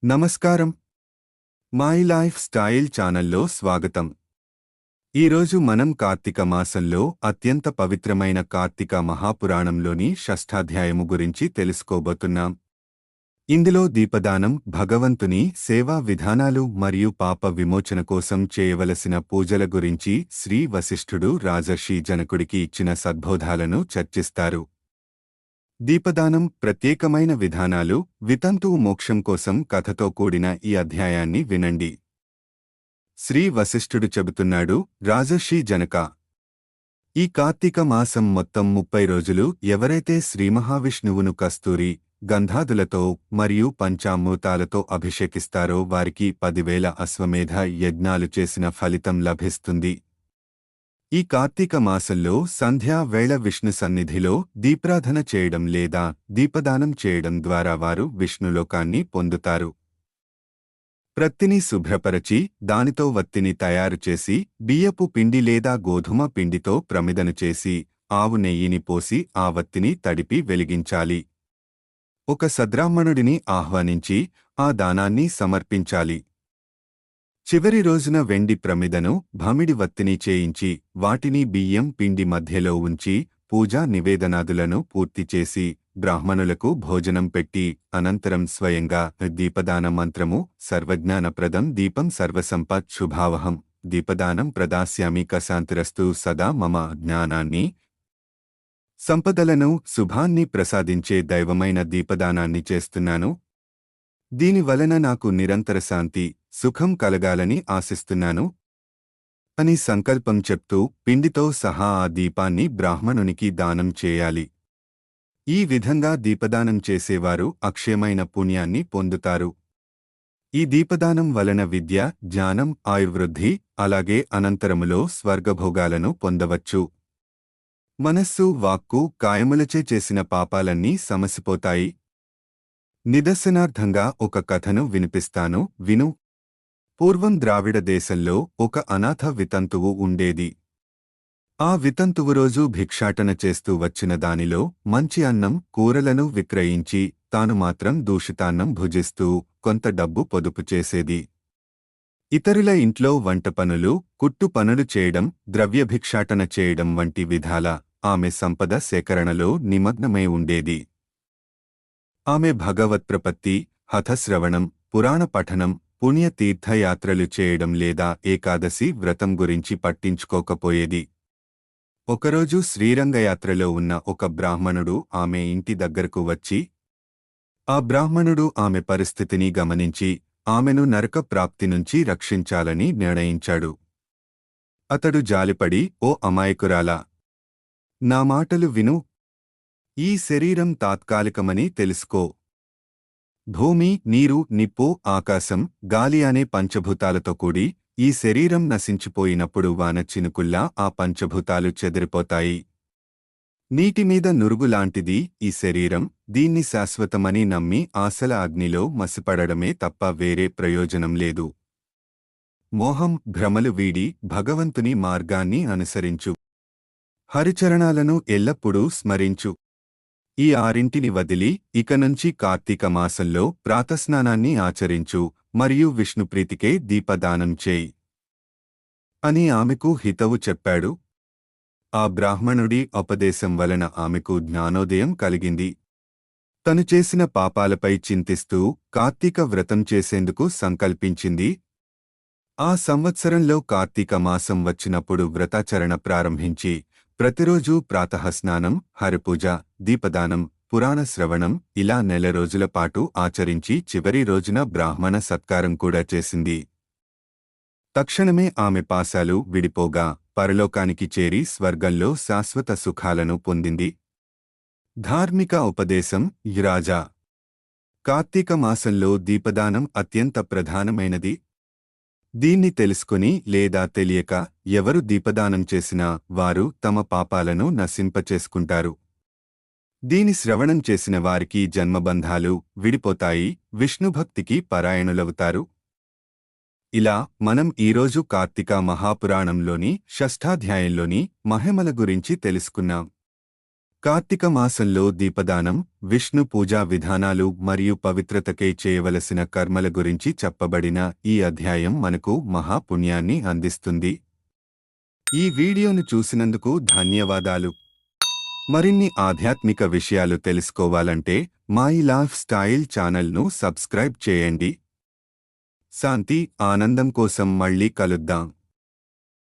నమస్కారం. My life style ఛానల్లో స్వాగతం. ఈరోజు మనం కార్తీక మాసంలో అత్యంత పవిత్రమైన కార్తీక మహాపురాణంలోని షష్ఠాధ్యాయము గురించి తెలుసుకోబోతున్నాం. ఇందులో దీపదానం, భగవంతుని సేవా విధానాలు మరియు పాప విమోచన కోసం చేయవలసిన పూజల గురించి శ్రీ వశిష్ఠుడు రాజర్షి జనకుడికి ఇచ్చిన సద్బోధాలను చర్చిస్తారు. దీపదానం, ప్రత్యేకమైన విధానాలు, వితంతువు మోక్షం కోసం కథతో కూడిన ఈ అధ్యాయాన్ని వినండి. శ్రీ వశిష్ఠుడు చెబుతున్నాడు, రాజర్షి జనక, ఈ కార్తీక మాసం మొత్తం 30 రోజులు ఎవరైతే శ్రీమహావిష్ణువును కస్తూరి, గంధాదులతో మరియు పంచామృతాలతో అభిషేకిస్తారో వారికి 10,000 అశ్వమేధ యజ్ఞాలు చేసిన ఫలితం లభిస్తుంది. ఈ కార్తీక మాసంలో సంధ్యా వేళ విష్ణు సన్నిధిలో దీప్రాధన చేయడం లేదా దీపదానం చేయడం ద్వారా వారు విష్ణులోకాన్ని పొందుతారు. ప్రత్తిని శుభ్రపరచి దానితో వత్తిని తయారుచేసి బియ్యపు పిండి లేదా గోధుమ పిండితో ప్రమిదను చేసి ఆవు నెయ్యిని పోసి ఆ వత్తిని తడిపి వెలిగించాలి. ఒక సద్బ్రాహ్మణుడిని ఆహ్వానించి ఆ దానాన్ని సమర్పించాలి. చివరి రోజున వెండి ప్రమిదను, భమిడి వత్తిని చేయించి వాటిని బియ్యం పిండి మధ్యలో ఉంచి పూజా నివేదనాదులను పూర్తిచేసి బ్రాహ్మణులకు భోజనం పెట్టి అనంతరం స్వయంగా దీపదాన మంత్రము సర్వజ్ఞానప్రదం దీపం సర్వసంపత్ శుభావహం దీపదానం ప్రదాస్యామి కశాంతిరస్తు సదా మమ జ్ఞానాన్ని సంపదలను శుభాన్ని ప్రసాదించే దైవమైన దీపదానాన్ని చేస్తున్నాను. దీనివలన నాకు నిరంతర శాంతి, సుఖం కలగాలని ఆశిస్తున్నాను అని సంకల్పం చెప్తూ పిండితో సహా ఆ దీపాన్ని బ్రాహ్మణునికి దానం చేయాలి. ఈ విధంగా దీపదానం చేసేవారు అక్షయమైన పుణ్యాన్ని పొందుతారు. ఈ దీపదానం వలన విద్య, జ్ఞానం, ఆయుర్వృద్ధి, అలాగే అనంతరములో స్వర్గభోగాలను పొందవచ్చు. మనస్సు, వాక్కు, కాయములచే చేసిన పాపాలన్నీ సమసిపోతాయి. నిదర్శనార్థంగా ఒక కథను వినిపిస్తాను, విను. పూర్వం ద్రావిడ దేశంలో ఒక అనాథ వితంతువు ఉండేది. ఆ వితంతువు రోజూ భిక్షాటన చేస్తూ వచ్చిన దానిలో మంచి అన్నం, కూరలను విక్రయించి తాను మాత్రం దూషితాన్నం భుజిస్తూ కొంత డబ్బు పొదుపు చేసేది. ఇతరుల ఇంట్లో వంట పనులు, కుట్టు పనులు చేయడం, ద్రవ్యభిక్షాటన చేయడం వంటి విధాల ఆమె సంపద సేకరణలో నిమగ్నమై ఉండేది. ఆమె భగవత్ప్రపత్తి, హఠశ్రవణం, పురాణ పఠనం, పుణ్యతీర్థయాత్రలు చేయడం లేదా ఏకాదశి వ్రతం గురించి పట్టించుకోకపోయేది. ఒకరోజు శ్రీరంగయాత్రలో ఉన్న ఒక బ్రాహ్మణుడు ఆమె ఇంటి దగ్గరకు వచ్చి, ఆ బ్రాహ్మణుడు ఆమె పరిస్థితిని గమనించి ఆమెను నరక ప్రాప్తి నుంచి రక్షించాలని నిర్ణయించాడు. అతడు జాలిపడి, ఓ అమాయకురాలా, నా మాటలు విను. ఈ శరీరం తాత్కాలికమని తెలుసుకో. భూమి, నీరు, నిప్పు, ఆకాశం, గాలి అనే పంచభూతాలతో కూడి ఈ శరీరం నశించిపోయినప్పుడు వాన చినుకుల్లా ఆ పంచభూతాలు చెదిరిపోతాయి. నీటిమీద నురుగులాంటిది ఈ శరీరం. దీన్ని శాశ్వతమని నమ్మి ఆశల అగ్నిలో మసిపడడమే తప్ప వేరే ప్రయోజనం లేదు. మోహం, భ్రమలు వీడి భగవంతుని మార్గాన్ని అనుసరించు. హరిచరణాలను ఎల్లప్పుడూ స్మరించు. ఈ ఆరింటిని వదిలి ఇక నుంచి కార్తీక మాసంలో ప్రాతస్నానాన్ని ఆచరించు మరియు విష్ణుప్రీతికే దీపదానం చేయి అని ఆమెకు హితవు చెప్పాడు. ఆ బ్రాహ్మణుడి ఉపదేశం వలన ఆమెకు జ్ఞానోదయం కలిగింది. తను చేసిన పాపాలపై చింతిస్తూ కార్తీక వ్రతం చేసేందుకు సంకల్పించింది. ఆ సంవత్సరంలో కార్తీక మాసం వచ్చినప్పుడు వ్రతాచరణ ప్రారంభించి ప్రతిరోజూ ప్రాతఃస్నానం, హరిపూజ, దీపదానం, పురాణ శ్రవణం ఇలా 1 నెల రోజుల పాటు ఆచరించి చివరి రోజున బ్రాహ్మణ సత్కారం కూడా చేసింది. తక్షణమే ఆమె పాశాలు విడిపోగా పరలోకానికి చేరి స్వర్గంలో శాశ్వత సుఖాలను పొందింది. ధార్మిక ఉపదేశం. రాజా, కార్తీక మాసంలో దీపదానం అత్యంత ప్రధానమైనది. దీన్ని తెలుసుకుని లేదా తెలియక ఎవరు దీపదానం చేసినా వారు తమ పాపాలను నశింపచేసుకుంటారు. దీని శ్రవణం చేసిన వారికి జన్మబంధాలు విడిపోతాయి, విష్ణుభక్తికి పరాయణులవుతారు. ఇలా మనం ఈరోజు కార్తీక మహాపురాణంలోని షష్ఠాధ్యాయంలోని మహిమల గురించి తెలుసుకున్నాం. కార్తీక మాసంలో దీపదానం, విష్ణు పూజా విధానాలు మరియు పవిత్రతకై చేయవలసిన కర్మల గురించి చెప్పబడిన ఈ అధ్యాయం మనకు మహాపుణ్యాన్ని అందిస్తుంది. ఈ వీడియోను చూసినందుకు ధన్యవాదాలు. మరిన్ని ఆధ్యాత్మిక విషయాలు తెలుసుకోవాలంటే మై లైఫ్ స్టైల్ ఛానల్ను సబ్స్క్రైబ్ చేయండి. శాంతి, ఆనందం కోసం మళ్ళీ కలుద్దాం.